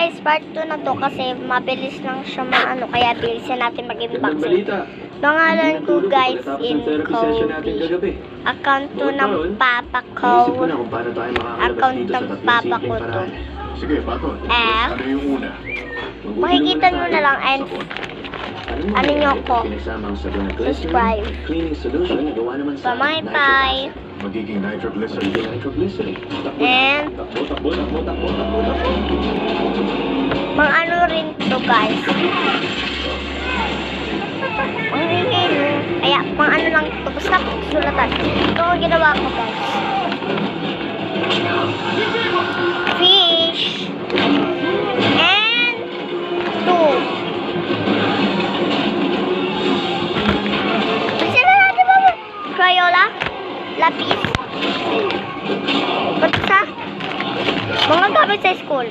guys, part 2 na to kasi mabilis lang siya maano, kaya bilisan natin mag-unboxing. Pangalan ko guys, in Cody. Account to ng papa ko. Account ng papa ko to. Sige, Baton. F. Ano yung una? Makikita nyo na lang and ano nyo ko. Subscribe. Pamay-pay. Magiging nitroglycerin. And mga ano rin to guys. Ang ringin. Kaya mga ano lang to. Basta sulatan. Ito ang ginawa ko guys. Fish. And two. Sila natin ba? Crayola. Lapis. Basta mga gamit sa school.